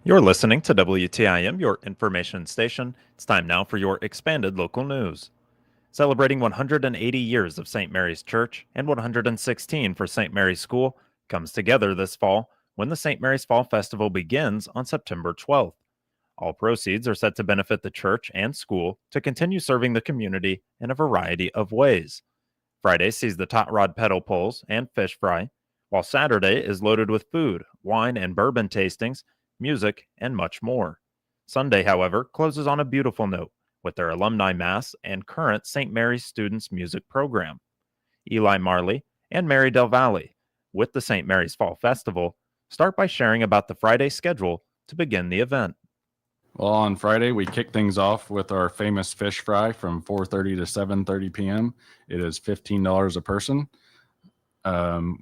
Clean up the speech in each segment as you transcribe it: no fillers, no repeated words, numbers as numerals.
You're listening to WTIM, your information station. It's time now for your expanded local news. Celebrating 180 years of St. Mary's Church and 116 for St. Mary's School comes together this fall when the St. Mary's Fall Festival begins on September 12th. All proceeds are set to benefit the church and school to continue serving the community in a variety of ways. Friday sees the Tot Rod pedal poles and fish fry, while Saturday is loaded with food, wine, and bourbon tastings, music, and much more. Sunday, however, closes on a beautiful note with their alumni mass and current St. Mary's Students Music program. Eli Marley and Mary Del Valle, with the St. Mary's Fall Festival, start by sharing about the Friday schedule to begin the event. Well, on Friday, we kick things off with our famous fish fry from 4:30 to 7:30 p.m. It is $15 a person.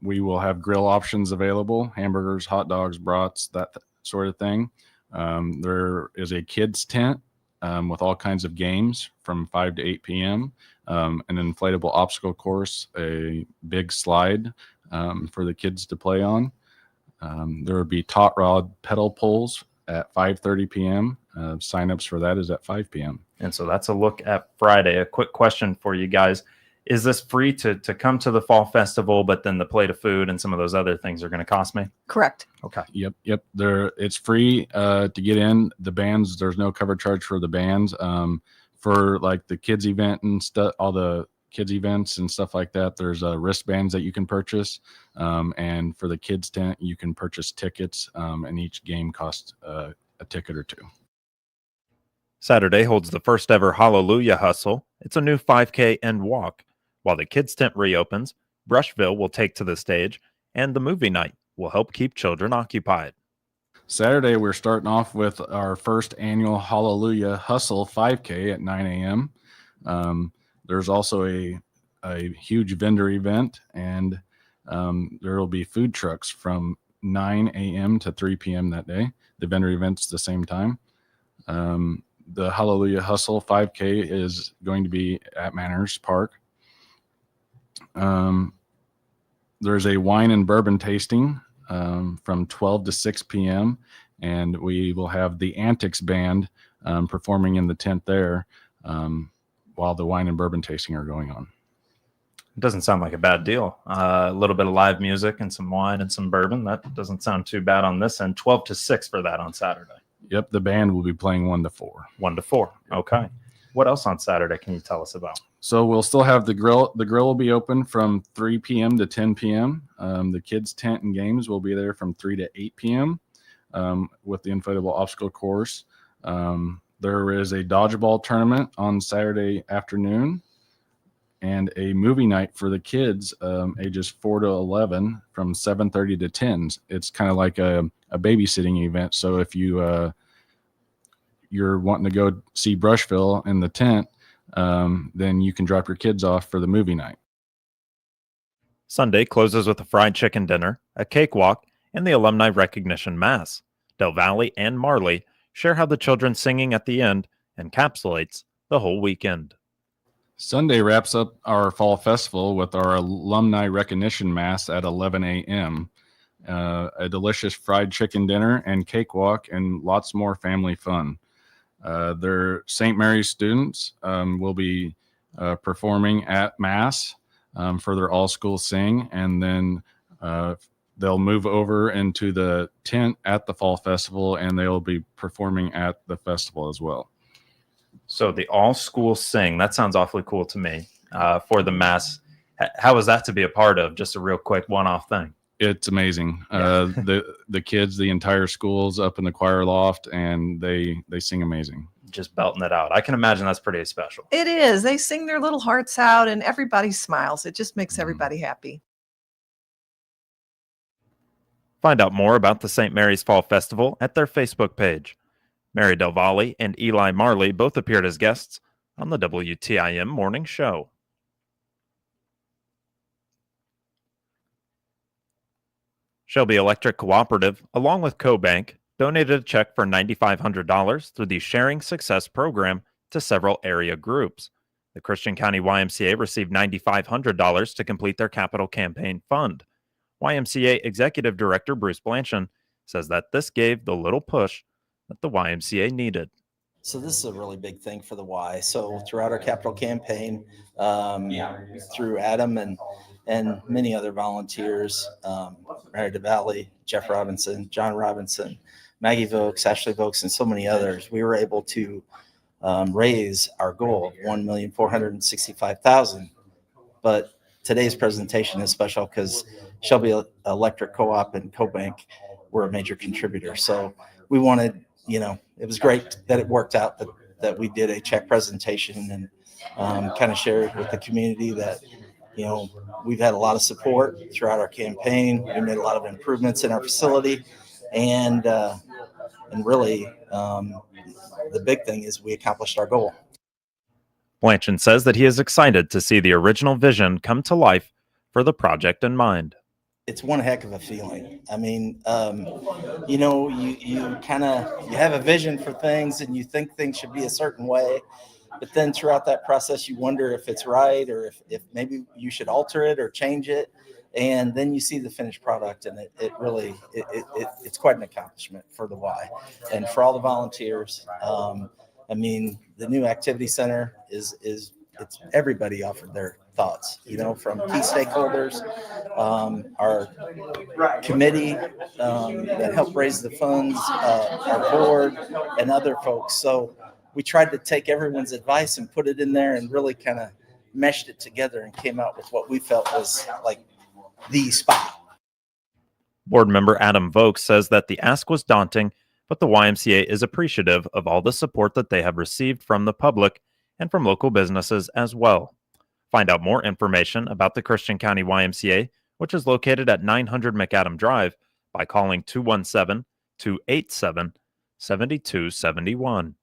We will have grill options available, hamburgers, hot dogs, brats, that sort of thing. There is a kids tent with all kinds of games from 5 to 8 p.m., an inflatable obstacle course, a big slide for the kids to play on. There will be Tot Rod pedal poles at 5:30 p.m. Signups for that is at 5 p.m. And so that's a look at Friday. A quick question for you guys. Is this free to come to the Fall Festival, but then the plate of food and some of those other things are going to cost me? Correct. Okay. Yep. It's free to get in. The bands, there's no cover charge for the bands. For like the kids event and stuff, all the kids events and stuff like that, there's wristbands that you can purchase. And for the kids tent, you can purchase tickets, and each game costs a ticket or two. Saturday holds the first ever Hallelujah Hustle. It's a new 5K and walk. While the kids' tent reopens, Brushville will take to the stage, and the movie night will help keep children occupied. Saturday, we're starting off with our first annual Hallelujah Hustle 5K at 9 a.m. There's also a huge vendor event, and there will be food trucks from 9 a.m. to 3 p.m. that day. The vendor event's the same time. The Hallelujah Hustle 5K is going to be at Manners Park. There's a wine and bourbon tasting from 12 to 6 p.m. And we will have the Antics Band performing in the tent there while the wine and bourbon tasting are going on. It doesn't sound like a bad deal. A little bit of live music and some wine and some bourbon. That doesn't sound too bad on this end. 12 to 6 for that on Saturday. Yep, the band will be playing 1 to 4. 1 to 4. Okay. What else on Saturday can you tell us about? So we'll still have the grill. The grill will be open from 3 p.m. to 10 p.m. The kids' tent and games will be there from 3 to 8 p.m. With the inflatable obstacle course. There is a dodgeball tournament on Saturday afternoon and a movie night for the kids ages 4 to 11 from 7:30 to 10. It's kind of like a babysitting event. So if you're wanting to go see Brushville in the tent, then you can drop your kids off for the movie night. Sunday closes with a fried chicken dinner, a cakewalk, and the alumni recognition mass. Del Valle and Marley share how the children singing at the end encapsulates the whole weekend. Sunday wraps up our fall festival with our alumni recognition mass at 11 a.m. A delicious fried chicken dinner and cakewalk and lots more family fun. Their St. Mary's students will be performing at Mass for their all-school sing, and then they'll move over into the tent at the Fall Festival, and they'll be performing at the festival as well. So the all-school sing, that sounds awfully cool to me for the Mass. How is that to be a part of? Just a real quick one-off thing. It's amazing. Yeah. The kids, the entire school's up in the choir loft, and they sing amazing. Just belting it out. I can imagine that's pretty special. It is. They sing their little hearts out, and everybody smiles. It just makes everybody happy. Find out more about the St. Mary's Fall Festival at their Facebook page. Mary Del Valle and Eli Marley both appeared as guests on the WTIM Morning Show. Shelby Electric Cooperative, along with CoBank, donated a check for $9,500 through the Sharing Success program to several area groups. The Christian County YMCA received $9,500 to complete their capital campaign fund. YMCA Executive Director Bruce Blanchon says that this gave the little push that the YMCA needed. So this is a really big thing for the Y. So throughout our capital campaign, through Adam and many other volunteers, Mary DeValley, Jeff Robinson, John Robinson, Maggie Vokes, Ashley Vokes, and so many others, we were able to raise our goal of $1,465,000. But today's presentation is special because Shelby Electric Co-op and CoBank were a major contributor. So we wanted, it was great that it worked out that we did a check presentation and kind of shared with the community that, we've had a lot of support throughout our campaign. We made a lot of improvements in our facility, and really the big thing is we accomplished our goal. Blanchard says that he is excited to see the original vision come to life for the project in mind. It's one heck of a feeling. I mean, you have a vision for things and you think things should be a certain way, but then throughout that process, you wonder if it's right or if maybe you should alter it or change it. And then you see the finished product, and it's quite an accomplishment for the Y and for all the volunteers. The new activity center it's everybody offered their thoughts, from key stakeholders, our committee that helped raise the funds, our board, and other folks. So we tried to take everyone's advice and put it in there and really kind of meshed it together and came out with what we felt was like the spot. Board member Adam Vokes says that the ask was daunting, but the YMCA is appreciative of all the support that they have received from the public and from local businesses as well. Find out more information about the Christian County YMCA, which is located at 900 McAdam Drive, by calling 217-287-7271.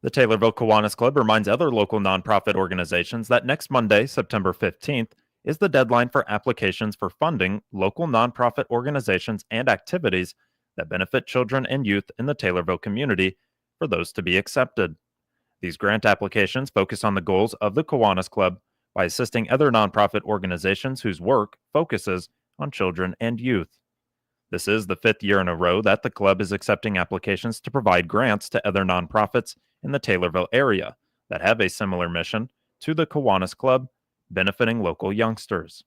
The Taylorville Kiwanis Club reminds other local nonprofit organizations that next Monday, September 15th, is the deadline for applications for funding local nonprofit organizations and activities that benefit children and youth in the Taylorville community for those to be accepted. These grant applications focus on the goals of the Kiwanis Club by assisting other nonprofit organizations whose work focuses on children and youth. This is the 5th year in a row that the club is accepting applications to provide grants to other nonprofits in the Taylorville area that have a similar mission to the Kiwanis Club, benefiting local youngsters.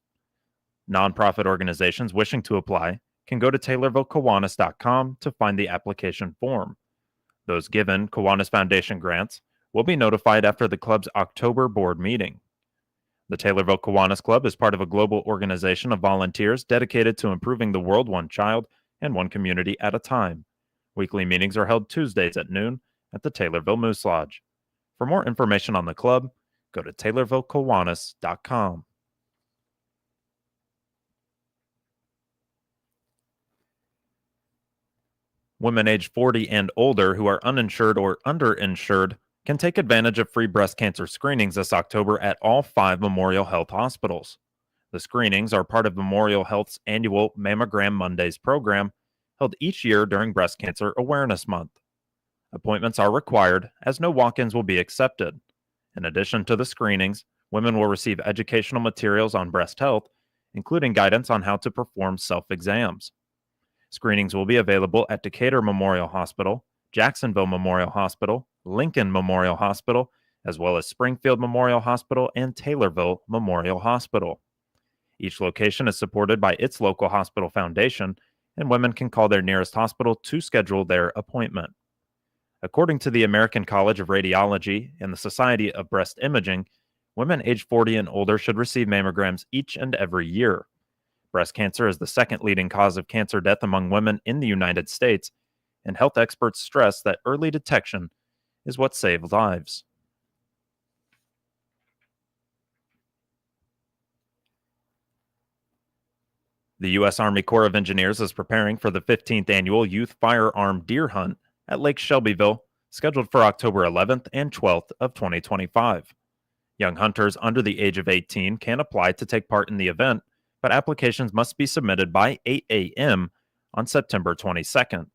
Nonprofit organizations wishing to apply can go to TaylorvilleKiwanis.com to find the application form. Those given Kiwanis Foundation grants will be notified after the club's October board meeting. The Taylorville Kiwanis Club is part of a global organization of volunteers dedicated to improving the world one child and one community at a time. Weekly meetings are held Tuesdays at noon at the Taylorville Moose Lodge. For more information on the club, go to TaylorvilleKiwanis.com. Women aged 40 and older who are uninsured or underinsured can take advantage of free breast cancer screenings this October at all 5 Memorial Health hospitals. The screenings are part of Memorial Health's annual Mammogram Mondays program, held each year during Breast Cancer Awareness Month. Appointments are required, as no walk-ins will be accepted. In addition to the screenings, women will receive educational materials on breast health, including guidance on how to perform self-exams. Screenings will be available at Decatur Memorial Hospital, Jacksonville Memorial Hospital, Lincoln Memorial Hospital, as well as Springfield Memorial Hospital and Taylorville Memorial Hospital. Each location is supported by its local hospital foundation, and women can call their nearest hospital to schedule their appointment. According to the American College of Radiology and the Society of Breast Imaging, women aged 40 and older should receive mammograms each and every year. Breast cancer is the second leading cause of cancer death among women in the United States, and health experts stress that early detection is what saves lives. The U.S. Army Corps of Engineers is preparing for the 15th annual Youth Firearm Deer Hunt at Lake Shelbyville, scheduled for October 11th and 12th of 2025. Young hunters under the age of 18 can apply to take part in the event, but applications must be submitted by 8 a.m. on September 22nd.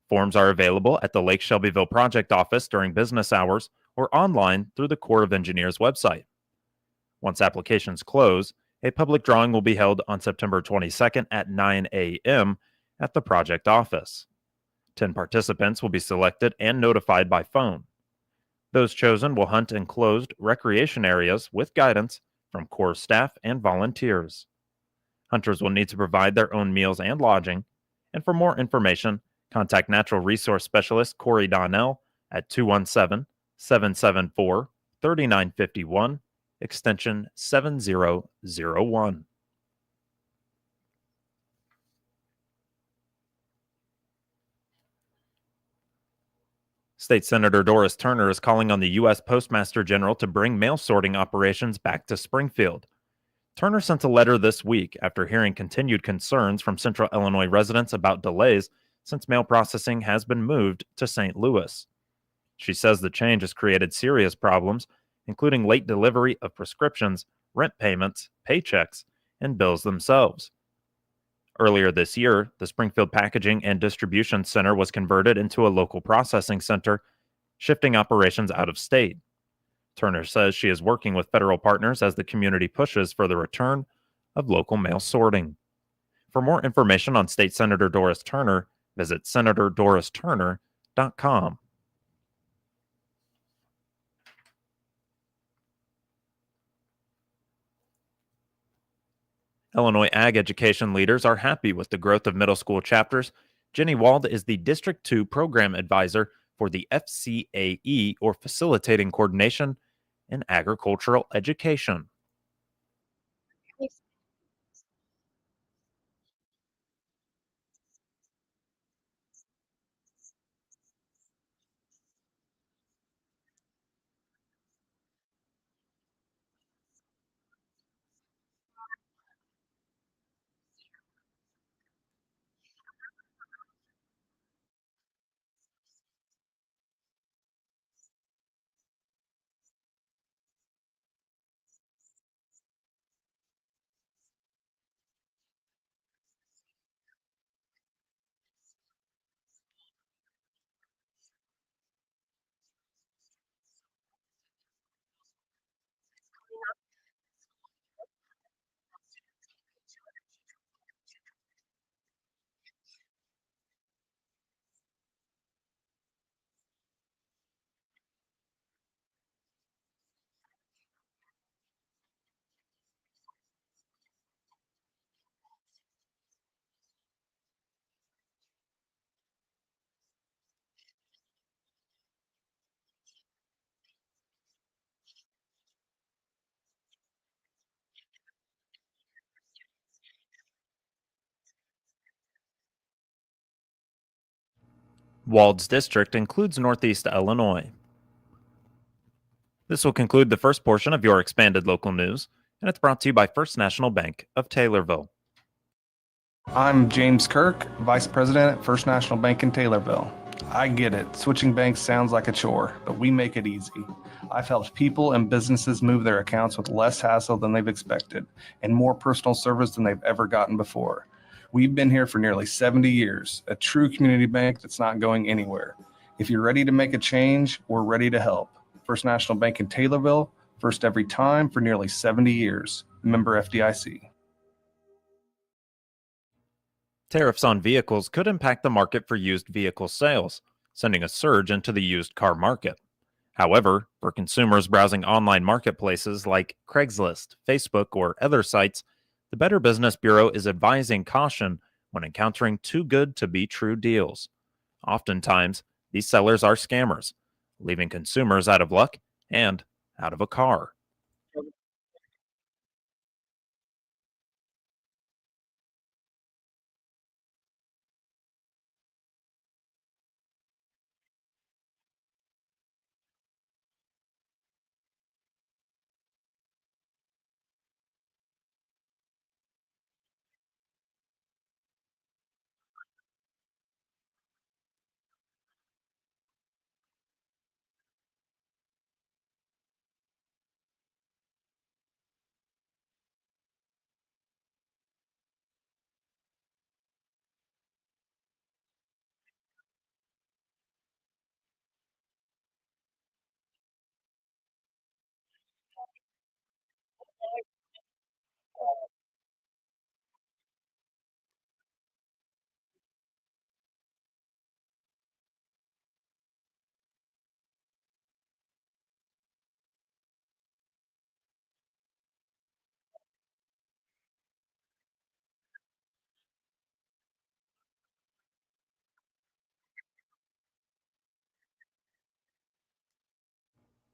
Forms are available at the Lake Shelbyville Project Office during business hours or online through the Corps of Engineers website. Once applications close, A public drawing will be held on September 22nd at 9 a.m. at the project office. 10 participants will be selected and notified by phone. Those chosen will hunt in closed recreation areas with guidance from Corps staff and volunteers. Hunters will need to provide their own meals and lodging, and for more information, contact Natural Resource Specialist Corey Donnell at 217-774-3951, extension 7001. State Senator Doris Turner is calling on the U.S. Postmaster General to bring mail sorting operations back to Springfield. Turner sent a letter this week after hearing continued concerns from Central Illinois residents about delays since mail processing has been moved to St. Louis. She says the change has created serious problems, including late delivery of prescriptions, rent payments, paychecks, and bills themselves. Earlier this year, the Springfield Packaging and Distribution Center was converted into a local processing center, shifting operations out of state. Turner says she is working with federal partners as the community pushes for the return of local mail sorting. For more information on State Senator Doris Turner, visit senatordoriturner.com. Illinois ag education leaders are happy with the growth of middle school chapters. Jenny Wald is the District 2 program advisor for the FCAE, or Facilitating Coordination in Agricultural Education. Wald's district includes Northeast Illinois. This will conclude the first portion of your expanded local news, and it's brought to you by First National Bank of Taylorville. I'm James Kirk, Vice President at First National Bank in Taylorville. I get it, switching banks sounds like a chore, but we make it easy. I've helped people and businesses move their accounts with less hassle than they've expected and more personal service than they've ever gotten before. We've been here for nearly 70 years, a true community bank that's not going anywhere. If you're ready to make a change, we're ready to help. First National Bank in Taylorville, first every time for nearly 70 years. Member FDIC. Tariffs on vehicles could impact the market for used vehicle sales, sending a surge into the used car market. However, for consumers browsing online marketplaces like Craigslist, Facebook, or other sites, the Better Business Bureau is advising caution when encountering too good to be true deals. Oftentimes, these sellers are scammers, leaving consumers out of luck and out of a car.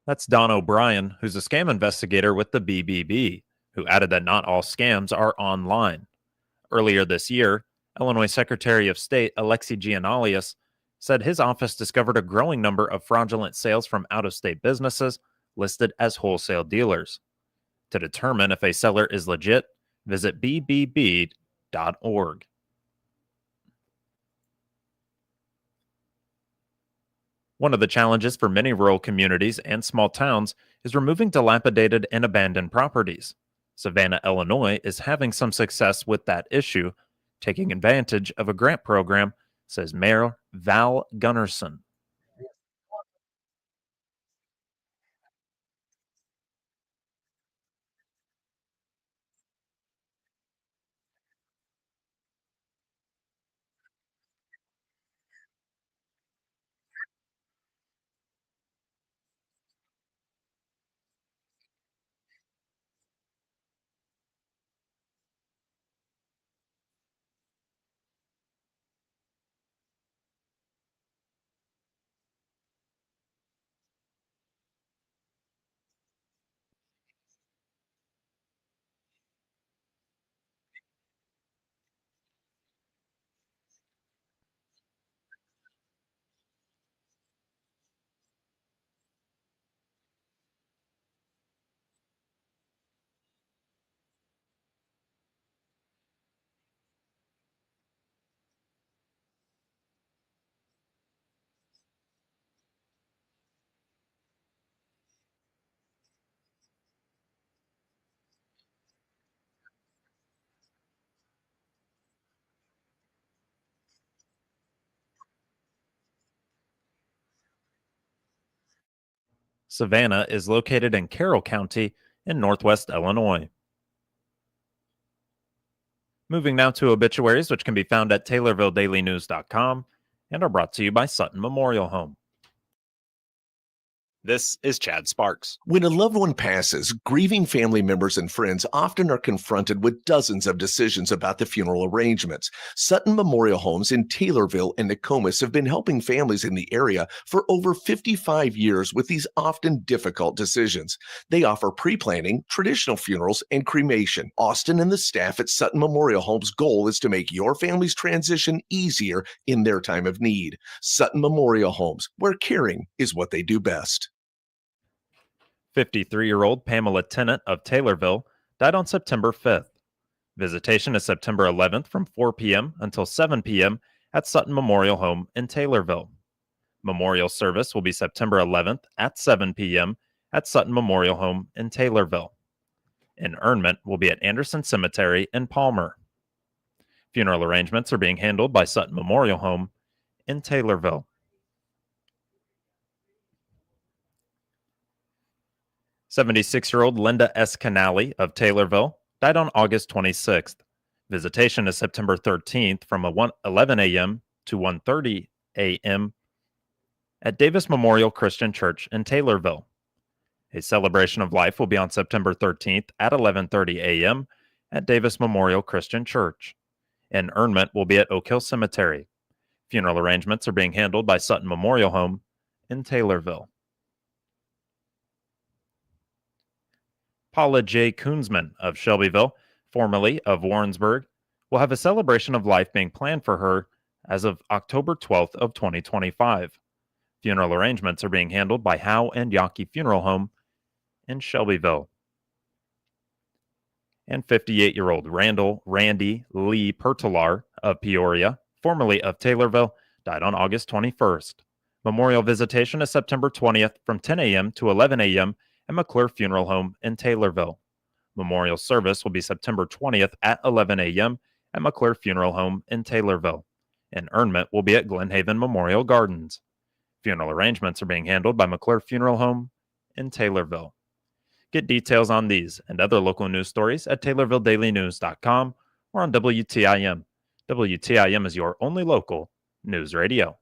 That's Don O'Brien, who's a scam investigator with the BBB, who added that not all scams are online. Earlier this year, Illinois Secretary of State Alexi Giannalius said his office discovered a growing number of fraudulent sales from out of state businesses listed as wholesale dealers. To determine if a seller is legit, visit bbb.org. One of the challenges for many rural communities and small towns is removing dilapidated and abandoned properties. Savannah, Illinois is having some success with that issue, taking advantage of a grant program, says Mayor Val Gunnarsson. Savannah is located in Carroll County in northwest Illinois. Moving now to obituaries, which can be found at TaylorvilleDailyNews.com and are brought to you by Sutton Memorial Home. This is Chad Sparks. When a loved one passes, grieving family members and friends often are confronted with dozens of decisions about the funeral arrangements. Sutton Memorial Homes in Taylorville and Nokomis have been helping families in the area for over 55 years with these often difficult decisions. They offer pre-planning, traditional funerals, and cremation. Austin and the staff at Sutton Memorial Homes' goal is to make your family's transition easier in their time of need. Sutton Memorial Homes, where caring is what they do best. 53-year-old Pamela Tennant of Taylorville died on September 5th. Visitation is September 11th from 4 p.m. until 7 p.m. at Sutton Memorial Home in Taylorville. Memorial service will be September 11th at 7 p.m. at Sutton Memorial Home in Taylorville. Interment will be at Anderson Cemetery in Palmer. Funeral arrangements are being handled by Sutton Memorial Home in Taylorville. 76-year-old Linda S. Canali of Taylorville died on August 26th. Visitation is September 13th from 11 a.m. to 1:30 a.m. at Davis Memorial Christian Church in Taylorville. A celebration of life will be on September 13th at 11:30 a.m. at Davis Memorial Christian Church. Interment will be at Oak Hill Cemetery. Funeral arrangements are being handled by Sutton Memorial Home in Taylorville. Paula J. Koonsman of Shelbyville, formerly of Warrensburg, will have a celebration of life being planned for her as of October 12th of 2025. Funeral arrangements are being handled by Howe and Yawkey Funeral Home in Shelbyville. And 58-year-old Randy Lee Pertalar of Peoria, formerly of Taylorville, died on August 21st. Memorial visitation is September 20th from 10 a.m. to 11 a.m. at McClure Funeral Home in Taylorville. Memorial service will be September 20th at 11 a.m. at McClure Funeral Home in Taylorville. Interment will be at Glenhaven Memorial Gardens. Funeral arrangements are being handled by McClure Funeral Home in Taylorville. Get details on these and other local news stories at TaylorvilleDailyNews.com or on WTIM. WTIM is your only local news radio.